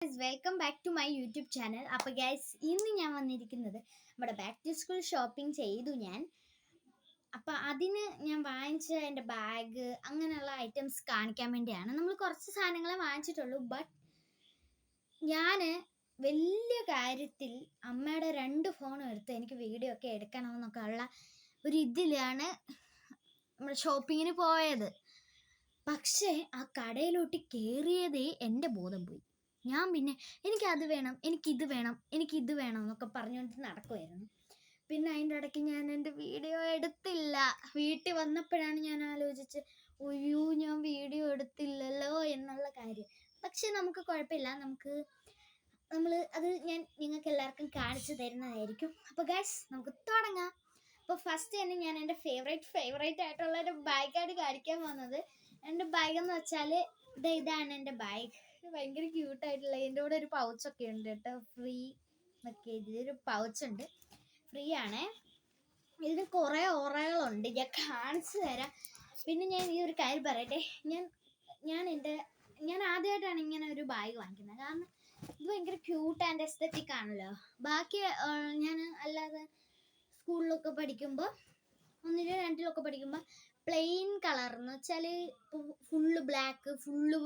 Welcome back to my YouTube channel. അപ്പോൾ guys, ഇന്ന് ഞാൻ വന്നിരിക്കുന്നത് നമ്മുടെ ബാക്ക് ടു സ്കൂൾ ഷോപ്പിംഗ് ചെയ്തു ഞാൻ. അപ്പോൾ അതിന് ഞാൻ വാങ്ങിച്ച എൻ്റെ ബാഗ് അങ്ങനെയുള്ള ഐറ്റംസ് കാണിക്കാൻ വേണ്ടിയാണ്. നമ്മൾ കുറച്ച് സാധനങ്ങളെ വാങ്ങിച്ചിട്ടുള്ളൂ. ബട്ട് ഞാൻ വലിയ കാര്യത്തിൽ അമ്മയുടെ 2 ഫോണും എടുത്ത് എനിക്ക് വീഡിയോ ഒക്കെ എടുക്കണമെന്നൊക്കെ ഉള്ള ഒരു ഇതിലാണ് നമ്മൾ ഷോപ്പിങ്ങിന് പോയത്. പക്ഷേ ആ കടയിലോട്ട് കയറിയതേ എൻ്റെ ബോധം പോയി. ഞാൻ പിന്നെ എനിക്കത് വേണം, എനിക്കിത് വേണം, എനിക്കിത് വേണം എന്നൊക്കെ പറഞ്ഞുകൊണ്ട് നടക്കുമായിരുന്നു. പിന്നെ അതിൻ്റെ ഇടയ്ക്ക് ഞാൻ എൻ്റെ വീഡിയോ എടുത്തില്ല. വീട്ടിൽ വന്നപ്പോഴാണ് ഞാൻ ആലോചിച്ച്, ഒയ്യോ ഞാൻ വീഡിയോ എടുത്തില്ലല്ലോ എന്നുള്ള കാര്യം. പക്ഷെ നമുക്ക് കുഴപ്പമില്ല, നമ്മൾ ഞാൻ നിങ്ങൾക്ക് എല്ലാവർക്കും കാണിച്ചു തരുന്നതായിരിക്കും. അപ്പോൾ ഗൈസ്, നമുക്ക് തുടങ്ങാം. അപ്പോൾ ഫസ്റ്റ് തന്നെ ഞാൻ എൻ്റെ ഫേവറേറ്റ് ആയിട്ടുള്ള ഒരു ബാഗാണ് കാണിക്കാൻ പോകുന്നത്. എൻ്റെ ബാഗ് എന്ന് വെച്ചാൽ ഇതാണ് എൻ്റെ ബാഗ്. ഭയങ്കര ക്യൂട്ടായിട്ടുള്ള, ഇതിൻ്റെ കൂടെ ഒരു പൗച്ചൊക്കെ ഉണ്ട് കേട്ടോ. ഫ്രീ ഒക്കെ ഇതിലൊരു പൗച്ചുണ്ട്, ഫ്രീ ആണേ. ഇതിന് കുറേ ഓറകളുണ്ട്, ഞാൻ കാണിച്ചു തരാം. പിന്നെ ഞാൻ ഈ ഒരു കാര്യം പറയട്ടെ, ഞാൻ ആദ്യമായിട്ടാണ് ഇങ്ങനെ ഒരു ബാഗ് വാങ്ങിക്കുന്നത്. കാരണം ഇത് ഭയങ്കര ക്യൂട്ട് ആൻഡ് എസ്തറ്റിക് ആണല്ലോ. ബാക്കി ഞാൻ അല്ലാതെ സ്കൂളിലൊക്കെ പഠിക്കുമ്പോൾ 1, 2 പഠിക്കുമ്പോൾ പ്ലെയിൻ കളർ എന്ന് വെച്ചാൽ ഫുള്ള് ബ്ലാക്ക്, ഫുള്ള്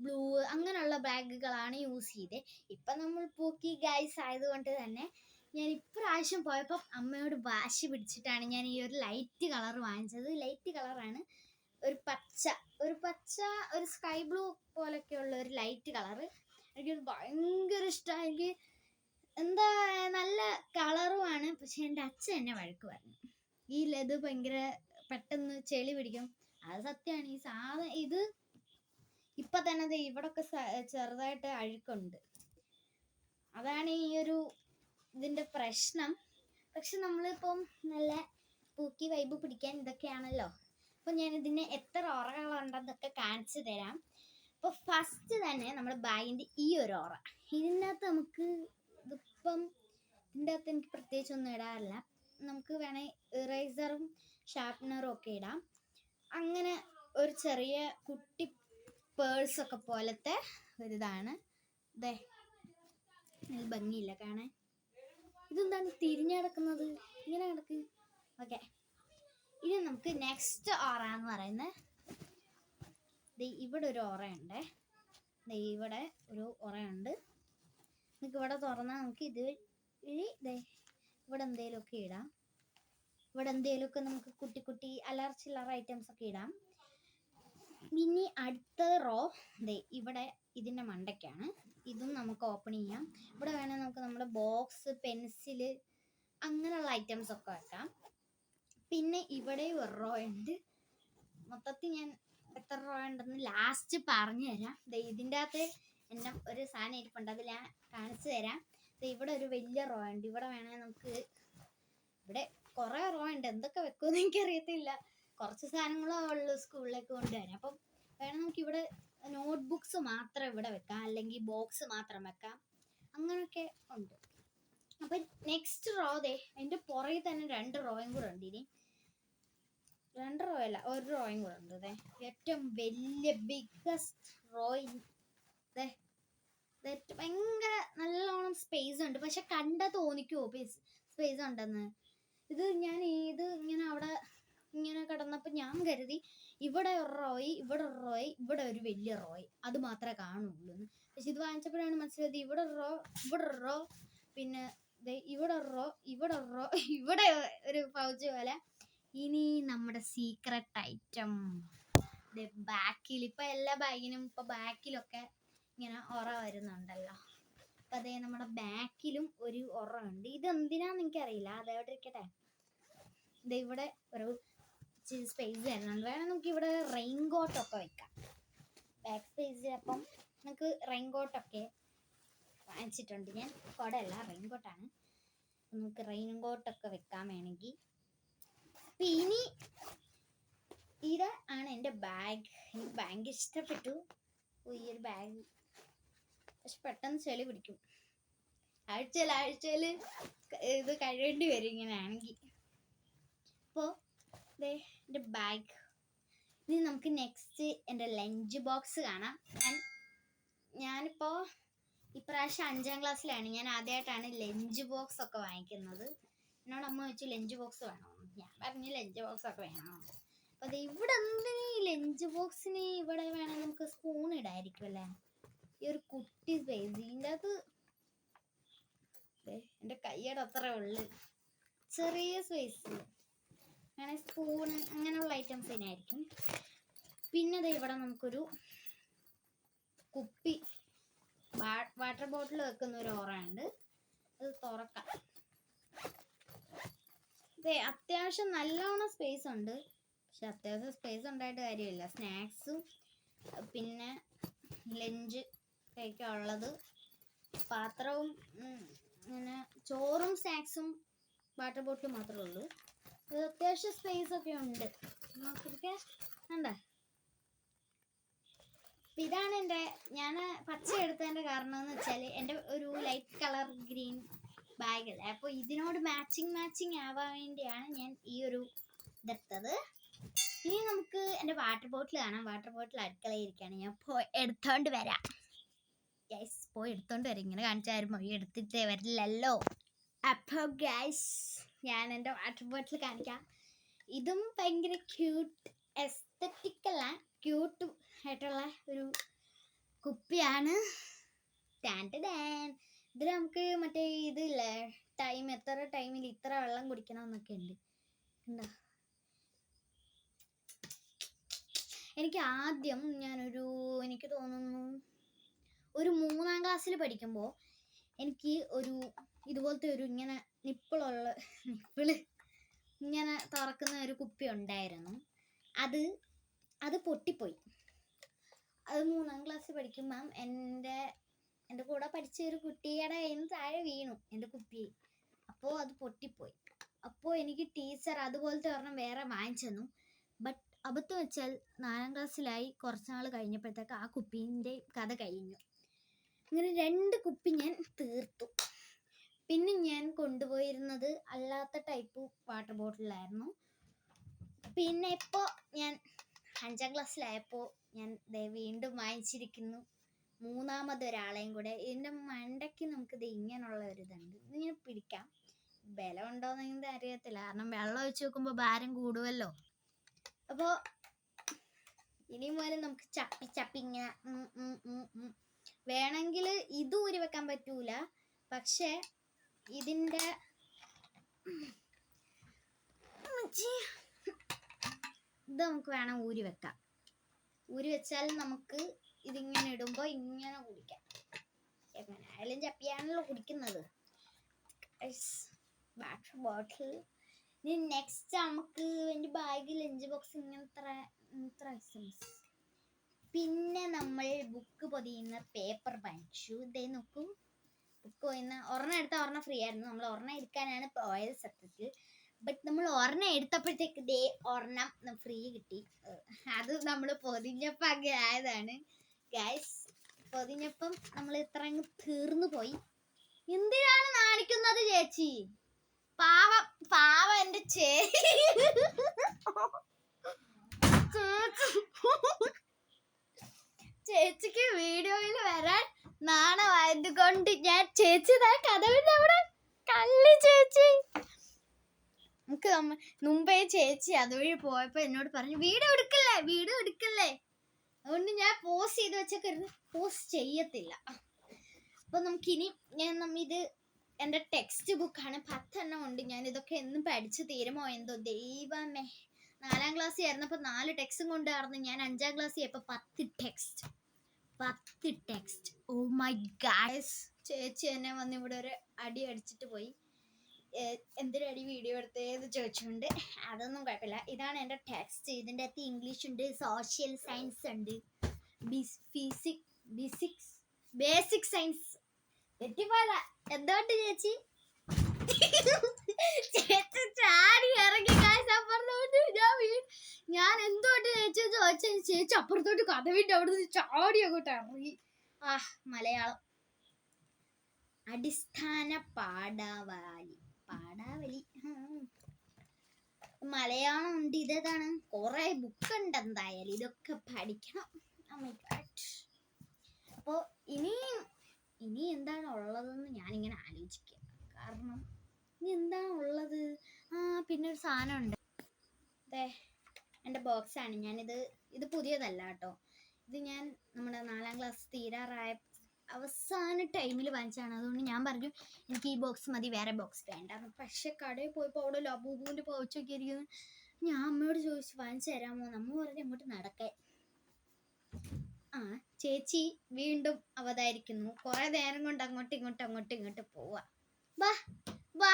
ബ്ലൂ അങ്ങനെയുള്ള ബാഗുകളാണ് യൂസ് ചെയ്തത്. ഇപ്പം നമ്മൾ പൂക്കി ഗൈസ് ആയതുകൊണ്ട് തന്നെ ഞാൻ ഇപ്രാവശ്യം പോയപ്പോൾ അമ്മയോട് വാശി പിടിച്ചിട്ടാണ് ഞാൻ ഈ ഒരു ലൈറ്റ് കളർ വാങ്ങിച്ചത്. ലൈറ്റ് കളറാണ്, ഒരു പച്ച ഒരു സ്കൈ ബ്ലൂ പോലൊക്കെയുള്ള ഒരു ലൈറ്റ് കളറ്. എനിക്കത് ഭയങ്കര ഇഷ്ടമായി. എനിക്ക് എന്താ നല്ല കളറുമാണ്. പക്ഷെ എൻ്റെ അച്ഛൻ എന്നെ വഴക്ക് പറഞ്ഞു, ഈ ഇത് ഭയങ്കര പെട്ടെന്ന് ചെളി പിടിക്കും. അത് സത്യമാണ്. ഈ സാധനം ഇത് ഇപ്പം തന്നെ ഇവിടൊക്കെ ചെറുതായിട്ട് അഴുക്കുണ്ട്. അതാണ് ഈ ഒരു ഇതിൻ്റെ പ്രശ്നം. പക്ഷെ നമ്മളിപ്പം നല്ല പൂക്കി വൈബ് പിടിക്കാൻ ഇതൊക്കെയാണല്ലോ. അപ്പം ഞാൻ ഇതിന് എത്ര ഓറകളുണ്ടെന്നൊക്കെ കാണിച്ചു തരാം. അപ്പോൾ ഫസ്റ്റ് തന്നെ നമ്മുടെ ബാഗിൻ്റെ ഈ ഒരു ഓറ, ഇതിനകത്ത് ഇതിൻ്റെ അകത്ത് എനിക്ക് പ്രത്യേകിച്ചൊന്നും ഇടാറില്ല. നമുക്ക് വേണേൽ ഇറേസറും ഷാർപ്പനറും ഒക്കെ ഇടാം. അങ്ങനെ ഒരു ചെറിയ കുട്ടി പേഴ്സൊക്കെ പോലത്തെ ഒരിതാണ്. ഇതേ നല്ല ഭംഗിയില്ല കാണാൻ. ഇതെന്താണ് തിരിഞ്ഞ് കിടക്കുന്നത്? ഇങ്ങനെ കിടക്ക്. ഓക്കെ, ഇനി നമുക്ക് നെക്സ്റ്റ് ഓറ എന്ന് പറയുന്നത് ഇവിടെ ഒരു ഓറയുണ്ട്. ഇവിടെ ഒരു ഓറയുണ്ട്. നമുക്ക് ഇവിടെ തുറന്നാൽ നമുക്ക് ഇവിടെ എന്തെങ്കിലുമൊക്കെ ഇടാം. ഇവിടെ എന്തെങ്കിലുമൊക്കെ നമുക്ക് കുട്ടി ചില്ലറ ഐറ്റംസ് ഒക്കെ ഇടാം. ഇനി അടുത്ത റോ ഇവിടെ ഇതിൻ്റെ മണ്ടയ്ക്കാണ്. ഇതും നമുക്ക് ഓപ്പൺ ചെയ്യാം. ഇവിടെ വേണമെങ്കിൽ നമുക്ക് നമ്മുടെ ബോക്സ്, പെൻസില് അങ്ങനെയുള്ള ഐറ്റംസ് ഒക്കെ വെക്കാം. പിന്നെ ഇവിടെ ഒരു റോ ഉണ്ട്. മൊത്തത്തിൽ ഞാൻ എത്ര റോ ഉണ്ടെന്ന് ലാസ്റ്റ് പറഞ്ഞു തരാം. ഇതിൻ്റെ അകത്ത് എന്നെ ഒരു സാധനം ഇരിപ്പുണ്ട്, അത് ഞാൻ കാണിച്ചു തരാം. ഇവിടെ ഒരു വലിയ റോ ഉണ്ട്. ഇവിടെ വേണമെങ്കിൽ ഇവിടെ കുറേ റോ ഉണ്ട്. എന്തൊക്കെ വെക്കുമെന്ന് എനിക്കറിയത്തില്ല. കുറച്ച് സാധനങ്ങളോ ഉള്ളൂ സ്കൂളിലേക്ക് കൊണ്ടുവരാൻ. അപ്പം വേണം നമുക്ക് ഇവിടെ നോട്ട്ബുക്സ് മാത്രം ഇവിടെ വെക്കാം, അല്ലെങ്കിൽ ബോക്സ് മാത്രം വെക്കാം. അങ്ങനെയൊക്കെ ഉണ്ട്. അപ്പം നെക്സ്റ്റ് റോ അതിൻ്റെ പുറകിൽ തന്നെ 2 റോയും കൂടെ ഉണ്ട്. ഇനി 2 റോ അല്ല, 1 റോയും കൂടെ ഉണ്ട്. ഏറ്റവും വലിയ ബിഗ്ഗസ്റ്റ് റോ. ഭയങ്കര നല്ലോണം സ്പേസ് ഉണ്ട്. പക്ഷെ തോന്നിക്കുമോ സ്പേസ് ഉണ്ടെന്ന്? ഇങ്ങനെ അവിടെ ഇങ്ങനെ കിടന്നപ്പോൾ ഞാൻ കരുതി ഇവിടെ ഒരു റോയ്, ഇവിടെ ഒരു റോയ്, ഇവിടെ ഒരു വലിയ റോയ്, അത് മാത്രമേ കാണുള്ളൂ എന്ന്. പക്ഷെ ഇത് വാങ്ങിച്ചപ്പോഴാണ് മനസ്സിലായത് ഇവിടെ ഒരു റോ, ഇവിടെ ഒരു റോ, പിന്നെ ഇവിടെ ഒരു റോ, ഇവിടെ ഒരു റോ, ഇവിടെ ഒരു പൗച്ച് പോലെ. ഇനി നമ്മുടെ സീക്രട്ട് ഐറ്റം ബാക്കിൽ. ഇപ്പം എല്ലാ ബാഗിനും ഇപ്പം ബാക്കിലൊക്കെ ഇങ്ങനെ ഒറ വരുന്നുണ്ടല്ലോ. അപ്പം നമ്മുടെ ബാക്കിലും ഒരു ഒറ ഉണ്ട്. ഇതെന്തിനാന്ന് എനിക്കറിയില്ല, അതവിടെ ഇരിക്കട്ടെ. ഇവിടെ ഒരു സ്പേസ് തരുന്നുണ്ട്. വേണം നമുക്ക് ഇവിടെ റെയിൻകോട്ടൊക്കെ വെക്കാം ബാക്ക് സ്പേസിൽ. അപ്പം നമുക്ക് റെയിൻകോട്ടൊക്കെ വാങ്ങിച്ചിട്ടുണ്ട് ഞാൻ. കുടയല്ല, റെയിൻകോട്ടാണ്. നമുക്ക് റെയിൻകോട്ടൊക്കെ വെക്കാൻ വേണമെങ്കിൽ. അപ്പം ഇനി ഇത് ആണ് എൻ്റെ ബാഗ്. എനിക്ക് ഭയങ്കര ഇഷ്ടപ്പെട്ടു ഈ ഒരു ബാഗ്. പക്ഷെ പെട്ടെന്ന് ചെളി പിടിക്കും. ആഴ്ചയിൽ ഇത് കഴിയേണ്ടി വരും ഇങ്ങനെയാണെങ്കിൽ. അപ്പോൾ എൻ്റെ ബാഗ്. ഇനി നമുക്ക് നെക്സ്റ്റ് എൻ്റെ ലഞ്ച് ബോക്സ് കാണാം. ഞാനിപ്പോൾ ഇപ്രാവശ്യം 5ാം ക്ലാസ്സിലാണ്. ഞാൻ ആദ്യമായിട്ടാണ് ലഞ്ച് ബോക്സ് ഒക്കെ വാങ്ങിക്കുന്നത്. എന്നോട് അമ്മ ചോദിച്ചു ലഞ്ച് ബോക്സ് വേണോ, ഞാൻ പറഞ്ഞു ലഞ്ച് ബോക്സ് ഒക്കെ വേണോ. അപ്പൊ അത് ഇവിടെ എന്തിനീ ലഞ്ച് ബോക്സിന് ഇവിടെ വേണം, നമുക്ക് സ്പൂൺ ഇടായിരിക്കും അല്ലേ. ഈ ഒരു കുട്ടി സ്പേസ് ഇതിൻ്റെ അകത്ത് എൻ്റെ കയ്യുടെ അത്രേ ഉള്ളു, ചെറിയ സ്പേസ്. അങ്ങനെ സ്പൂണ് അങ്ങനെയുള്ള ഐറ്റംസ് തന്നെയായിരിക്കും. പിന്നെ ഇവിടെ നമുക്കൊരു കുപ്പി വാട്ടർ ബോട്ടിൽ വെക്കുന്ന ഒരു ഓറയുണ്ട്, അത് തുറക്കാം. അത്യാവശ്യം നല്ലോണം സ്പേസ് ഉണ്ട്. പക്ഷെ അത്യാവശ്യം സ്പേസ് ഉണ്ടായിട്ട് കാര്യമില്ല. സ്നാക്സും പിന്നെ ലഞ്ച് കഴിക്കാനുള്ളത് പാത്രവും അങ്ങനെ ചോറും സ്നാക്സും വാട്ടർ ബോട്ടിൽ മാത്രമേ ഉള്ളൂ. അത് അത്യാവശ്യം സ്പേസ് ഒക്കെ ഉണ്ട്. നോക്കിയിരിക്കെ കണ്ടേ. ഇതാണ് ഞാൻ പച്ച എടുത്തതിൻ്റെ കാരണം എന്ന് വെച്ചാൽ എൻ്റെ ഒരു ലൈറ്റ് കളർ ഗ്രീൻ ബാഗല്ലേ, അപ്പോൾ ഇതിനോട് മാച്ചിങ് ആവാൻ വേണ്ടിയാണ് ഞാൻ ഈ ഒരു ഇതെടുത്തത്. ഇനി നമുക്ക് എൻ്റെ വാട്ടർ ബോട്ടിൽ കാണാം. വാട്ടർ ബോട്ടിൽ അടുക്കളയിരിക്കുകയാണ്, ഞാൻ പോയി എടുത്തോണ്ട് വരാം. ഗൈസ് പോയി എടുത്തോണ്ട് വരാം. ഇങ്ങനെ കാണിച്ചായിരുന്നു എടുത്തിട്ട് വരില്ലല്ലോ. അപ്പോൾ ഗൈസ് ഞാൻ എൻ്റെ വാട്ടർ ബോട്ടിൽ കാണിക്കാം. ഇതും ഭയങ്കര എസ്തറ്റിക്കല്ല, ക്യൂട്ട് ആയിട്ടുള്ള ഒരു കുപ്പിയാണ്. ഇതിൽ നമുക്ക് മറ്റേ ഇതില്ലേ ടൈം, എത്ര ടൈമിൽ ഇത്ര വെള്ളം കുടിക്കണം എന്നൊക്കെ ഉണ്ട്. എന്താ എനിക്ക് ആദ്യം എനിക്ക് തോന്നുന്നു ഒരു 3ാം ക്ലാസ്സിൽ പഠിക്കുമ്പോൾ എനിക്ക് ഇതുപോലത്തെ ഇങ്ങനെ നിപ്പിള് ഇങ്ങനെ തുറക്കുന്ന ഒരു കുപ്പി ഉണ്ടായിരുന്നു. അത് പൊട്ടിപ്പോയി. അത് 3ാം ക്ലാസ്സിൽ പഠിക്കുമ്പം എൻ്റെ കൂടെ പഠിച്ച ഒരു കുട്ടിയുടെ കയ്യിൽ നിന്ന് താഴെ വീണു എൻ്റെ കുപ്പി. അപ്പോൾ അത് പൊട്ടിപ്പോയി. അപ്പോൾ എനിക്ക് ടീച്ചർ അതുപോലത്തെ ഒരെണ്ണം വേറെ വാങ്ങിച്ചു തന്നു. ബട്ട് അബദ്ധം വെച്ചാൽ 4ാം ക്ലാസ്സിലായി കുറച്ച് നാൾ കഴിഞ്ഞപ്പോഴത്തേക്ക് ആ കുപ്പീൻ്റെ കഥ കഴിഞ്ഞു. അങ്ങനെ 2 കുപ്പി ഞാൻ തീർത്തു. പിന്നെ ഞാൻ കൊണ്ടുപോയിരുന്നത് അല്ലാത്ത ടൈപ്പ് വാട്ടർ ബോട്ടിലായിരുന്നു. പിന്നെ ഇപ്പോൾ ഞാൻ 5ാം ക്ലാസ്സിലായപ്പോൾ ഞാൻ വീണ്ടും വാങ്ങിച്ചിരിക്കുന്നു 3ാമതൊരാളെയും കൂടെ. ഇതിൻ്റെ മണ്ടയ്ക്ക് നമുക്കിത് ഇങ്ങനെയുള്ള ഒരിതുണ്ട്, ഇതിങ്ങനെ പിടിക്കാം. ബലം ഉണ്ടോയെന്ന് അറിയത്തില്ല, കാരണം വെള്ളം ഒഴിച്ച് നോക്കുമ്പോൾ ഭാരം കൂടുമല്ലോ. അപ്പോൾ ഇനി മുതൽ നമുക്ക് ചപ്പി ഇങ്ങനെ വേണമെങ്കിൽ ഇത് ഊരി വെക്കാൻ പറ്റൂല, പക്ഷെ ഇതിൻ്റെ ഇത് നമുക്ക് വേണം ഊരി വെക്കാം. ഊരി വെച്ചാൽ നമുക്ക് ഇതിങ്ങനെ ഇടുമ്പോൾ ഇങ്ങനെ കുടിക്കാം. എങ്ങനെയായാലും ചപ്പിയാണല്ലോ കുടിക്കുന്നത്. Water bottle. ഇനി നെക്സ്റ്റ് നമുക്ക് എൻ്റെ ബാഗ്, ലഞ്ച് ബോക്സ്, ഇങ്ങനത്തെ ഐറ്റംസ്. പിന്നെ നമ്മൾ ബുക്ക് പൊതിയുന്ന പേപ്പർ വാങ്ങിച്ചു. ഇതേ നോക്കൂ, ബുക്ക് പൊതിയുന്ന ഒരെണ്ണം എടുത്താൽ ഒരെണ്ണം ഫ്രീ ആയിരുന്നു. നമ്മൾ ഒരെണ്ണം എടുക്കാനാണ് പോയത് സത്യത്തിൽ. ബട്ട് നമ്മൾ ഒരെണ്ണം എടുത്തപ്പോഴത്തേക്ക് ഒരെണ്ണം ഫ്രീ കിട്ടി. അത് നമ്മൾ പൊതിഞ്ഞപ്പം അങ്ങനെ ആയതാണ് ഗൈസ്. പൊതിഞ്ഞപ്പം നമ്മൾ ഇത്ര അങ്ങ് തീർന്നു പോയി. എന്തിനാണ് നാണിക്കുന്നത് ചേച്ചി? പാവ എൻ്റെ ചേച്ചിക്ക് വീഡിയോയിൽ വരാൻ നാണമായത് കൊണ്ട് ഞാൻ ചേച്ചിതാ കഥവിന്റെ അവിടെ കള്ളി ചേച്ചി. നമുക്ക് മുമ്പേ ചേച്ചി അതുവഴി പോയപ്പോ എന്നോട് പറഞ്ഞു വീഡിയോ എടുക്കല്ലേ. അതുകൊണ്ട് ഞാൻ പോസ്റ്റ് ചെയ്ത് വെച്ചേക്കരുത്, പോസ്റ്റ് ചെയ്യത്തില്ല. അപ്പൊ നമുക്കിനി ഇത് എൻ്റെ ടെക്സ്റ്റ് ബുക്കാണ്, 10 എണ്ണം ഉണ്ട്. ഞാൻ ഇതൊക്കെ എന്നും പഠിച്ചു തീരുമോ എന്തോ ദൈവമേ. 4ാം ക്ലാസ്സിൽ ആയിരുന്നപ്പോൾ 4 ടെക്സ്റ്റും കൊണ്ട് നടന്നു. ഞാൻ 5ാം ക്ലാസ്സിൽ ആയപ്പോൾ 10 ടെക്സ്റ്റ്. Oh my God. ചേച്ചി എന്നെ വന്ന് ഇവിടെ ഒരു അടി അടിച്ചിട്ട് പോയി. എന്തിനടി വീഡിയോ എടുത്തേന്ന് ചോദിച്ചുകൊണ്ട്. അതൊന്നും കുഴപ്പമില്ല. ഇതാണ് എൻ്റെ ടെക്സ്റ്റ്. ഇതിൻ്റെ അകത്ത് ഇംഗ്ലീഷ് ഉണ്ട്, സോഷ്യൽ സയൻസ് ഉണ്ട്, ബേസിക് സയൻസ്. തെറ്റിപ്പോയതാ. എന്തുകൊണ്ട് ചേച്ചി ചാടി ഇറങ്ങി ഞാൻ എന്തുകൊണ്ട് ചേച്ചി ചോദിച്ചു. ചേച്ചി അപ്പുറത്തോട്ട് കഥവിന്റെ അവിടുന്ന് ചാടി അങ്ങോട്ട് ഇറങ്ങി. മലയാളം അടിസ്ഥാന പാഠാവലി മലയാളം ഉണ്ട്. ഇതാണ് കുറെ ബുക്ക് ഉണ്ട്. എന്തായാലും ഇതൊക്കെ പഠിക്കണം. അപ്പോൾ ഇനി ഇനി എന്താണ് ഉള്ളതെന്ന് ഞാനിങ്ങനെ ആലോചിക്കുക. കാരണം ഇനി എന്താണ് ഉള്ളത്? പിന്നെ ഒരു സാധനം ഉണ്ട്. അതെ, എൻ്റെ ബോക്സാണ്. ഇത് പുതിയതല്ല കേട്ടോ. ഇത് ഞാൻ നമ്മുടെ 4ാം ക്ലാസ് തീരാറായ അവസാന ടൈമിൽ വാങ്ങിച്ചതാണ്. അതുകൊണ്ട് ഞാൻ പറഞ്ഞു എനിക്ക് ഈ ബോക്സ് മതി, വേറെ ബോക്സ് വേണ്ട. പക്ഷെ കടയിൽ പോയപ്പോൾ അവിടെ ലബൂബുവിൻ്റെ പൗച്ചൊക്കെ ഇരിക്കുന്നു. ഞാൻ അമ്മയോട് ചോദിച്ചു വാങ്ങിച്ചു തരാമോ? അമ്മ പറഞ്ഞു അങ്ങോട്ട് നടക്കാൻ. ചേച്ചി വീണ്ടും അവതാരിക്കുന്നു. കുറെ നേരം കൊണ്ട് അങ്ങോട്ടും ഇങ്ങോട്ടും പോവാ. വാ വാ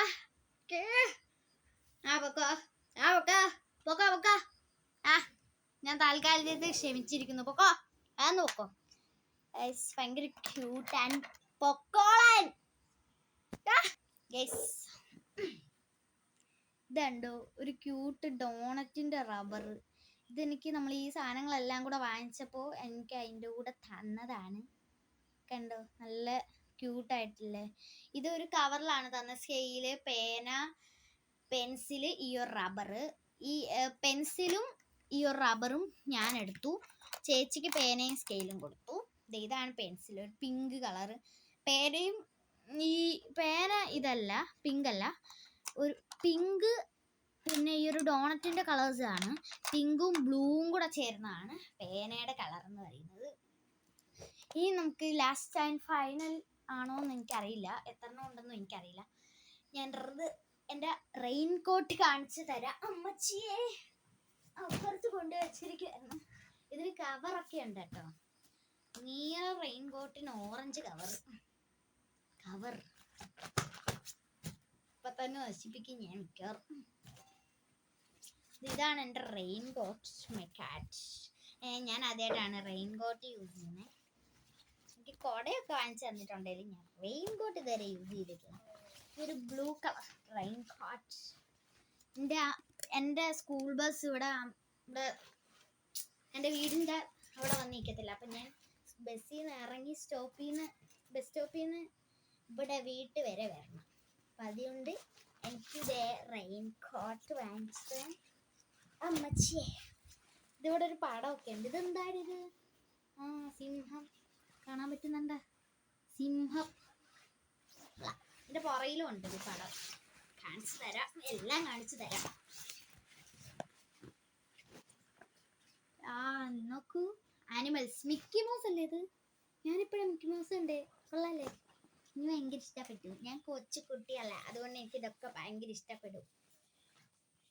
പൊക്കോ. ഞാൻ താൽക്കാലത്തേക്ക് ക്ഷമിച്ചിരിക്കുന്നു. പൊക്കോ നോക്കോ. ഭയങ്കര ക്യൂട്ട് ആൻഡ് പൊക്കോളാൻ. ഇതുണ്ടോ ഒരു ക്യൂട്ട് ഡോണറ്റിന്റെ റബ്ബർ. ഇതെനിക്ക് നമ്മൾ ഈ സാധനങ്ങളെല്ലാം കൂടെ വാങ്ങിച്ചപ്പോൾ എനിക്ക് അതിൻ്റെ കൂടെ തന്നതാണ്. കണ്ടോ, നല്ല ക്യൂട്ടായിട്ടില്ലേ? ഇതൊരു കവറിലാണ് തന്ന. സ്കെയില്, പേന, പെൻസില്, ഈ ഒരു റബ്ബർ. ഈ പെൻസിലും ഈ ഒരു റബ്ബറും ഞാൻ എടുത്തു. ചേച്ചിക്ക് പേനയും സ്കെയിലും കൊടുത്തു. ഇതാണ് പെൻസിൽ, ഒരു പിങ്ക് കളറ്. പേനയും ഈ പേന ഇതല്ല, പിങ്ക് അല്ല, ഒരു പിങ്ക്. പിന്നെ ഈ ഒരു ഡോണറ്റിന്റെ കളേഴ്സ് ആണ്. പിങ്കും ബ്ലൂവും കൂടെ ചേർന്നതാണ് പേനയുടെ കളർ എന്ന് പറയുന്നത്. ഇനി നമുക്ക് ലാസ്റ്റ് ആൻഡ് ഫൈനൽ ആണോ എന്ന് എനിക്കറിയില്ല, എത്രണ്ണം ഉണ്ടെന്നും എനിക്കറിയില്ല. ഞാൻ എൻ്റെ റെയിൻകോട്ട് കാണിച്ചു തരാം. അമ്മച്ചിയെ അപ്പുറത്ത് കൊണ്ടുവച്ചിരിക്കുവായിരുന്നു. ഇതിന് കവറൊക്കെ ഉണ്ട് കേട്ടോ. നീല റെയിൻകോട്ടിന് ഓറഞ്ച് കവർ ഇപ്പൊ തന്നെ നശിപ്പിക്കും ഞാൻ മിക്കവാറും. ഇതാണ് എൻ്റെ റെയിൻകോട്ട്. മൈ കാറ്റ്. ഞാൻ ആദ്യമായിട്ടാണ് റെയിൻകോട്ട് യൂസ് ചെയ്യുന്നത്. എനിക്ക് കുടയൊക്കെ വാങ്ങിച്ചു തന്നിട്ടുണ്ടെങ്കിലും ഞാൻ റെയിൻകോട്ട് ഇതുവരെ യൂസ് ചെയ്തിട്ടില്ല. ഒരു ബ്ലൂ കളർ റെയിൻകോട്ട്. എൻ്റെ സ്കൂൾ ബസ് ഇവിടെ എൻ്റെ വീടിൻ്റെ അവിടെ വന്ന് നിൽക്കത്തില്ല. അപ്പം ഞാൻ ബസ്സിൽ നിന്ന് ഇറങ്ങി ബസ് സ്റ്റോപ്പിൽ നിന്ന് ഇവിടെ വീട്ട് വരെ വരണം. അപ്പം അതുകൊണ്ട് എനിക്കിത് റെയിൻകോട്ട് വാങ്ങിച്ചത്. അമ്മച്ചിയെ ഇതിവിടെ ഒരു പടമൊക്കെ ഉണ്ട്. ഇതെന്താണിത്? സിംഹം കാണാൻ പറ്റുന്നുണ്ട്. സിംഹം. എൻ്റെ പുറയിലും ഉണ്ട് ഒരു പടം. കാണിച്ചു തരാം, എല്ലാം കാണിച്ചു തരാം. നോക്കൂ, ആനിമൽസ്. മിക്കി മൗസ് അല്ലേ ഇത്? ഞാനിപ്പോഴും മിക്കി മൗസ് ഉണ്ട്. കൊള്ളാല്ലേ? എനിക്ക് ഭയങ്കര ഇഷ്ടപ്പെട്ടു. ഞാൻ കൊച്ചു കുട്ടിയല്ല, അതുകൊണ്ട് എനിക്ക് ഇതൊക്കെ ഭയങ്കര ഇഷ്ടപ്പെടും.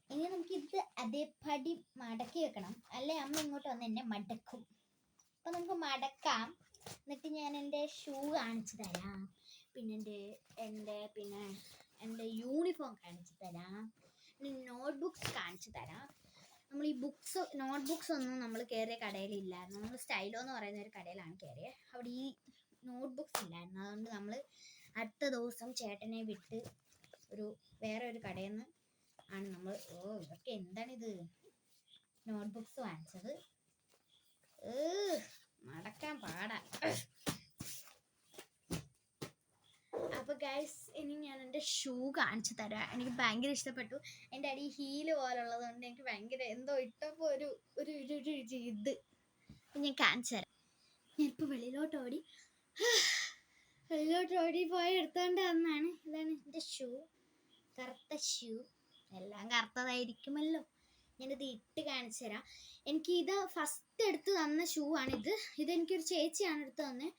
ഇനി നമുക്ക് ഇത് അതേപടി മടക്കി വെക്കണം, അല്ലെ അമ്മ ഇങ്ങോട്ട് വന്ന് എന്നെ മടക്കും. അപ്പൊ നമുക്ക് മടക്കാം. എന്നിട്ട് ഞാൻ എൻ്റെ ഷൂ കാണിച്ചു തരാം. പിന്നെ എൻ്റെ യൂണിഫോം കാണിച്ചു തരാം. നോട്ട്ബുക്സ് കാണിച്ചു തരാം. നമ്മൾ ഈ നോട്ട്ബുക്സ് ഒന്നും നമ്മൾ കയറിയ കടയിലില്ലായിരുന്നു. നമ്മൾ സ്റ്റൈലോ എന്ന് പറയുന്ന ഒരു കടയിലാണ് കയറിയത്. അവിടെ ഈ നോട്ട്ബുക്സ് ഇല്ലായിരുന്നു. അതുകൊണ്ട് നമ്മൾ അടുത്ത ദിവസം ചേട്ടനെ വിട്ട് വേറെ ഒരു കടയിൽ നിന്ന് ആണ് നമ്മൾ ഇതൊക്കെ എന്താണിത് നോട്ട്ബുക്സ് വാങ്ങിച്ചത്. മടക്കാൻ പാടാ. അപ്പോൾ ഗൈസ്, ഇനി ഞാൻ എൻ്റെ ഷൂ കാണിച്ചു തരാം. എനിക്ക് ഭയങ്കര ഇഷ്ടപ്പെട്ടു. എൻ്റെ അടി ഹീല് പോലുള്ളത് കൊണ്ട് എനിക്ക് ഭയങ്കര എന്തോ ഇട്ടപ്പോൾ ഒരു ഇത് ഞാൻ കാണിച്ചു തരാം. ഞാനിപ്പോൾ വെളിയിലോട്ട് ഓടി പോയി എടുത്തോണ്ട് വന്നാണ്. ഇതാണ് എൻ്റെ ഷൂ. കറുത്ത ഷൂ. എല്ലാം കറുത്തതായിരിക്കുമല്ലോ. ഞാനിത് ഇട്ട് കാണിച്ചു തരാം. എനിക്ക് ഇത് ഫസ്റ്റ് എടുത്ത് തന്ന ഷൂ ആണിത്. ഇതെനിക്കൊരു ചേച്ചിയാണ് എടുത്ത് തന്നെ.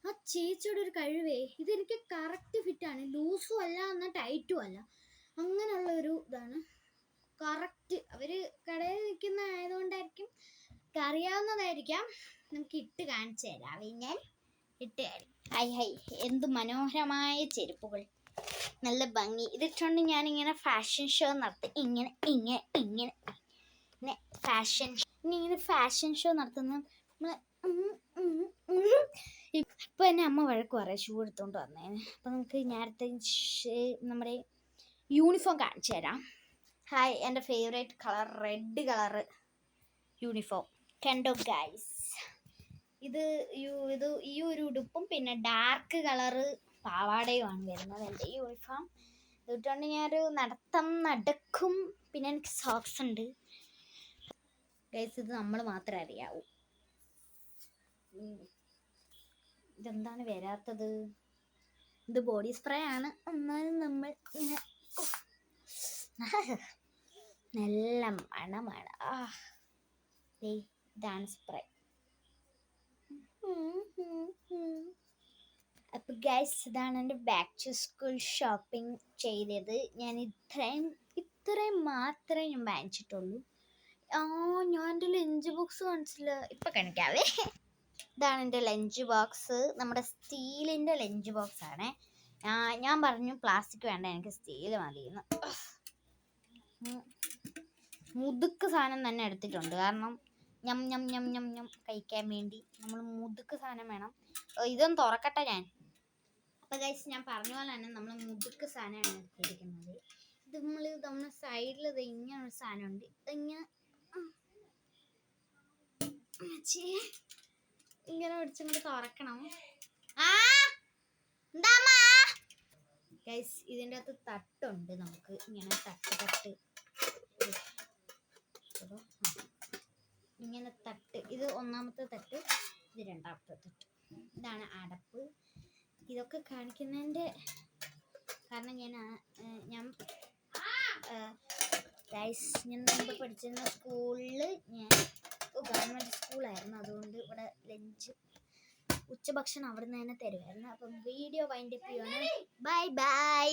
ആ ചേച്ചിയുടെ ഒരു കഴിവേ, ഇതെനിക്ക് കറക്റ്റ് ഫിറ്റാണ്. ലൂസും അല്ല എന്നാൽ ടൈറ്റും അല്ല, അങ്ങനെയുള്ള ഒരു ഇതാണ്. കറക്റ്റ് അവർ കടയിൽ നിൽക്കുന്ന ആയതുകൊണ്ടായിരിക്കും, അറിയാവുന്നതായിരിക്കാം. നമുക്ക് ഇട്ട് കാണിച്ചു തരാം. ഞാൻ ഇട്ട് ഹൈ എന്ത് മനോഹരമായ ചെരുപ്പുകൾ, നല്ല ഭംഗി. ഇതിട്ടുകൊണ്ട് ഞാനിങ്ങനെ ഫാഷൻ ഷോ നടത്തി. ഇങ്ങനെ ഫാഷൻ ഷോ നടത്തുന്ന ഇപ്പൊ എന്നെ അമ്മ വഴക്ക് പറയാം ഷൂ എടുത്തോണ്ട് വന്നേന്. അപ്പൊ നമുക്ക് നേരത്തെ നമ്മുടെ യൂണിഫോം കാണിച്ചു തരാം. ഹായ്, എൻ്റെ favourite colour red colour uniform. കണ്ടോ ഗൈസ്, ഇത് ഈ ഒരു ഉടുപ്പും പിന്നെ ഡാർക്ക് കളറ് പാവാടയുമാണ് വരുന്നത് എൻ്റെ യൂണിഫോം. ഇതിട്ടുകൊണ്ട് ഞാനൊരു നടക്കും. പിന്നെ എനിക്ക് സോക്സ് ഉണ്ട് ഗൈസ്. ഇത് നമ്മൾ മാത്രമേ അറിയാവൂ. ഇതെന്താണ് വരാത്തത്? ഇത് ബോഡി സ്പ്രേ ആണ്. എന്നാലും നമ്മൾ ഇങ്ങനെ നല്ല മണമാണ്. ഇതാണ് സ്പ്രേ. അപ്പോൾ ഗൈസ്, ഇതാണ് എൻ്റെ ബാക്ക് ടു സ്കൂൾ ഷോപ്പിംഗ് ചെയ്തത്. ഞാൻ ഇത്രയും മാത്രമേ ഞാൻ വാങ്ങിച്ചിട്ടുള്ളൂ. ഞാൻ എൻ്റെ ലഞ്ച് ബോക്സ് കാണിച്ചില്ല, ഇപ്പം കാണിക്കാവേ. ഇതാണ് എൻ്റെ ലഞ്ച് ബോക്സ്. നമ്മുടെ സ്റ്റീലിൻ്റെ ലഞ്ച് ബോക്സ് ആണ്. ഞാൻ പറഞ്ഞു പ്ലാസ്റ്റിക് വേണ്ട, എനിക്ക് സ്റ്റീൽ മതിയെന്ന്. മുതുക്ക് സാധനം തന്നെ എടുത്തിട്ടുണ്ട്, കാരണം ഞം ഞം ഞം ഞം ഞം കഴിക്കാൻ വേണ്ടി നമ്മൾ മുതുക്ക് സാധനം വേണം. ഇതൊന്ന് തുറക്കട്ടെ ഞാൻ. അപ്പോൾ ഗൈസ്, ഞാൻ പറഞ്ഞ പോലെ തന്നെ നമ്മൾ മുതുക്ക് സാധനമാണ് എടുത്തിരിക്കുന്നത്. ഇത് നമ്മുടെ സൈഡിൽ ഇങ്ങനെ ഒരു സാധനമുണ്ട്. ഇങ്ങനെ പിടിച്ചിങ്ങോട്ട് തുറക്കണം. ഗൈസ്, ഇതിൻ്റെ അകത്ത് തട്ടുണ്ട്. നമുക്ക് ഇങ്ങനെ തട്ട് ഇങ്ങനെ തട്ട്. ഇത് ഒന്നാമത്തെ തട്ട്, ഇത് രണ്ടാമത്തെ തട്ട്. ഇതാണ് അടപ്പ്. ഇതൊക്കെ കാണിക്കുന്നതിൻ്റെ കാരണം ഞാൻ മുമ്പ് പഠിച്ചിരുന്ന സ്കൂളിൽ ഞാൻ ഗവൺമെൻറ് സ്കൂളായിരുന്നു. അതുകൊണ്ട് ഇവിടെ ഉച്ചഭക്ഷണം അവിടെ നിന്ന് തന്നെ തരുമായിരുന്നു. അപ്പം വീഡിയോ വൈൻഡപ്പ് ചെയ്യുവാണ്. Bye bye.